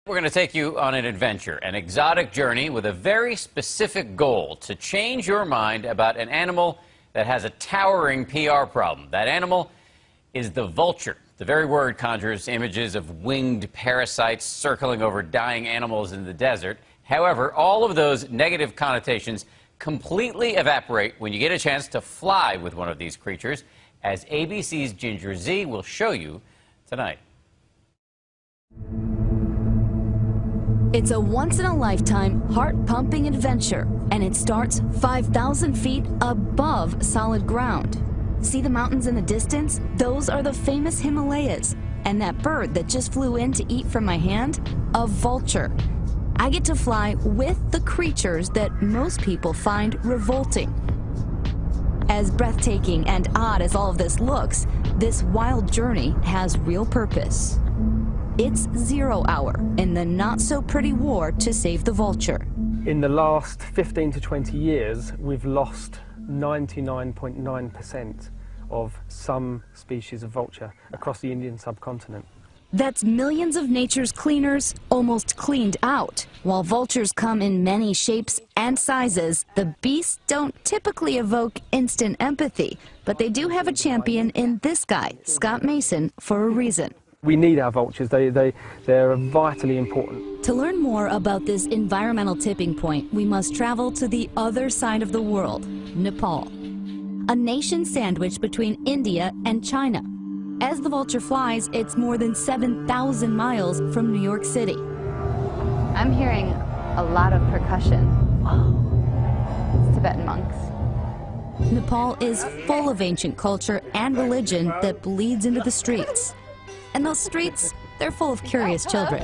We're going to take you on an adventure, an exotic journey with a very specific goal: to change your mind about an animal that has a towering PR problem. That animal is the vulture. The very word conjures images of winged parasites circling over dying animals in the desert. However, all of those negative connotations completely evaporate when you get a chance to fly with one of these creatures, as ABC's Ginger Zee will show you tonight. It's a once-in-a-lifetime, heart-pumping adventure, and it starts 5,000 feet above solid ground. See the mountains in the distance? Those are the famous Himalayas. And that bird that just flew in to eat from my hand? A vulture. I get to fly with the creatures that most people find revolting. As breathtaking and odd as all of this looks, this wild journey has real purpose. It's 0 hour in the not-so-pretty war to save the vulture. In the last 15 to 20 years, we've lost 99.9% of some species of vulture across the Indian subcontinent. That's millions of nature's cleaners almost cleaned out. While vultures come in many shapes and sizes, the beasts don't typically evoke instant empathy, but they do have a champion in this guy, Scott Mason, for a reason. We need our vultures. They're vitally important. To learn more about this environmental tipping point, we must travel to the other side of the world, Nepal. A nation sandwiched between India and China. As the vulture flies, it's more than 7,000 miles from New York City. I'm hearing a lot of percussion. Whoa. It's Tibetan monks. Nepal is full of ancient culture and religion that bleeds into the streets. And those streets, they're full of curious children.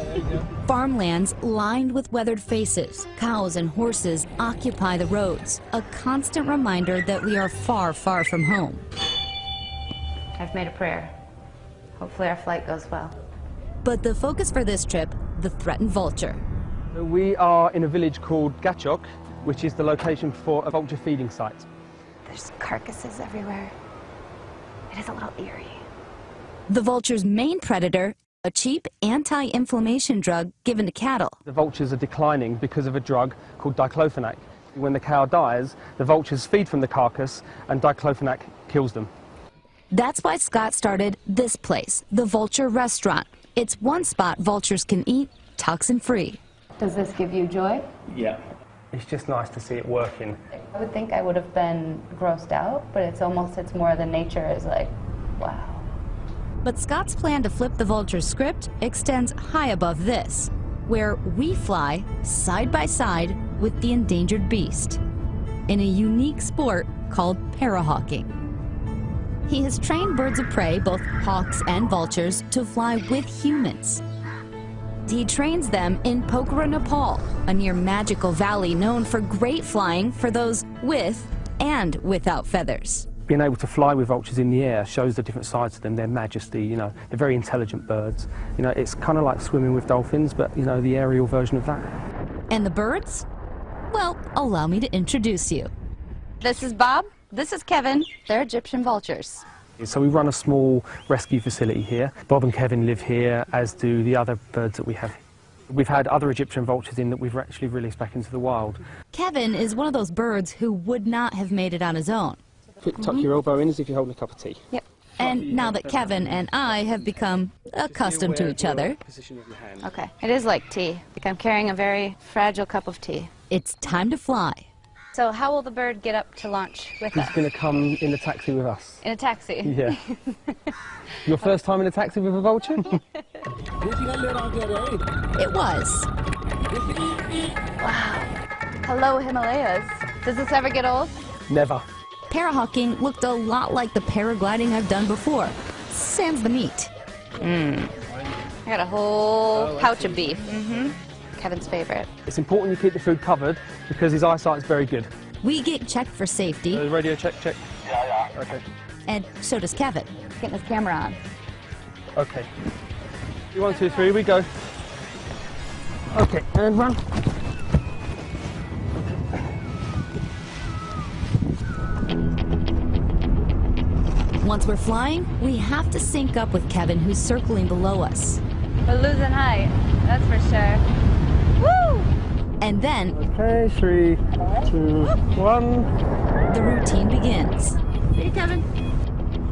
Farmlands lined with weathered faces, cows and horses occupy the roads, a constant reminder that we are far, far from home. I've made a prayer. Hopefully our flight goes well. But the focus for this trip, the threatened vulture. We are in a village called Gachok, which is the location for a vulture feeding site. There's carcasses everywhere. It is a little eerie. The vulture's main predator, a cheap anti-inflammation drug given to cattle. The vultures are declining because of a drug called diclofenac. When the cow dies, the vultures feed from the carcass and diclofenac kills them. That's why Scott started this place, the Vulture Restaurant. It's one spot vultures can eat toxin-free. Does this give you joy? Yeah. It's just nice to see it working. I would think I would have been grossed out, but it's more the nature is like, wow. But Scott's plan to flip the vulture's script extends high above this, where we fly side by side with the endangered beast in a unique sport called parahawking. He has trained birds of prey, both hawks and vultures, to fly with humans. He trains them in Pokhara, Nepal, a near magical valley known for great flying for those with and without feathers. Being able to fly with vultures in the air shows the different sides to them, their majesty, you know, they're very intelligent birds. You know, it's kind of like swimming with dolphins, but, you know, the aerial version of that. And the birds? Well, allow me to introduce you. This is Bob. This is Kevin. They're Egyptian vultures. So we run a small rescue facility here. Bob and Kevin live here, as do the other birds that we have. We've had other Egyptian vultures in that we've actually released back into the wild. Kevin is one of those birds who would not have made it on his own. Tuck your elbow in as if you're holding a cup of tea. Yep. And now that Kevin and I have become accustomed to each other, Okay. It is like tea. Like I'm carrying a very fragile cup of tea. it's time to fly. So how will the bird get up to launch with us? He's going to come in a taxi with us. In a taxi? Yeah. Your first time in a taxi with a vulture? It was. Wow. Hello, Himalayas. Does this ever get old? Never. Parahawking looked a lot like the paragliding I've done before. Sans the meat. I got a whole pouch of beef. Kevin's favorite. It's important you keep the food covered because his eyesight's very good. We get checked for safety, Radio check. Yeah. Okay. and so does Kevin. Getting his camera on. Okay. 1, 2, 3, we go. Okay, and run. Once we're flying, we have to sync up with Kevin, who's circling below us. We're losing height, that's for sure. And then Okay, 3, 2, 1. the routine begins. Hey, Kevin.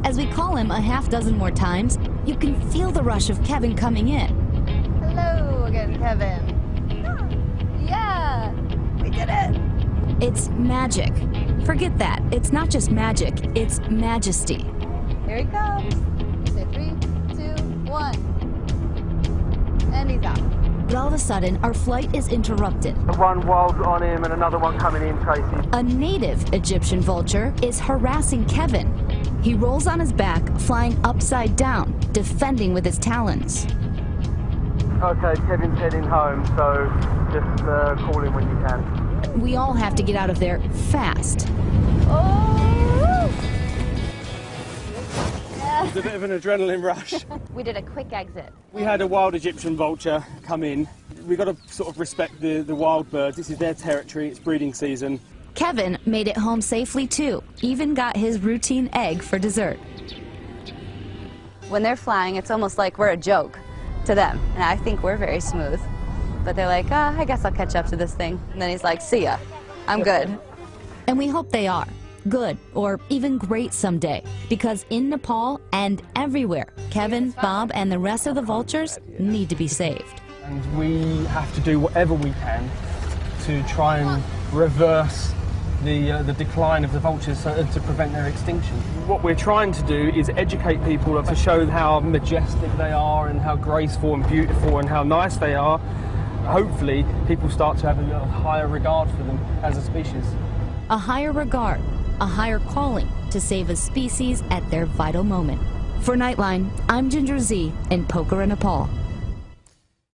As we call him a half dozen more times, you can feel the rush of Kevin coming in. Hello again, Kevin. Yeah, we did it. It's magic. Forget that. It's not just magic, it's majesty. Here he comes. You say 3, 2, 1. And he's out. But all of a sudden, our flight is interrupted. One wild on him and another one coming in, Tracy. A native Egyptian vulture is harassing Kevin. He rolls on his back, flying upside down, defending with his talons. Okay, Kevin's heading home, so just call him when you can. We all have to get out of there fast. Oh! It was a bit of an adrenaline rush. We did a quick exit. We had a wild Egyptian vulture come in. We've got to sort of respect the wild birds. This is their territory, it's breeding season. Kevin made it home safely too, even got his routine egg for dessert. When they're flying, it's almost like we're a joke to them. And I think we're very smooth. But they're like, I guess I'll catch up to this thing. And then he's like, see ya. I'm good. And we hope they are. Good, or even great someday. Because in Nepal and everywhere, Kevin, Bob, and the rest of the vultures need to be saved. And we have to do whatever we can to try and reverse the decline of the vultures to prevent their extinction. What we're trying to do is educate people to show how majestic they are and how graceful and beautiful and how nice they are. Hopefully, people start to have a higher regard for them as a species. A higher regard, a higher calling to save a species at their vital moment. For Nightline, I'm Ginger Z in Pokhara, Nepal.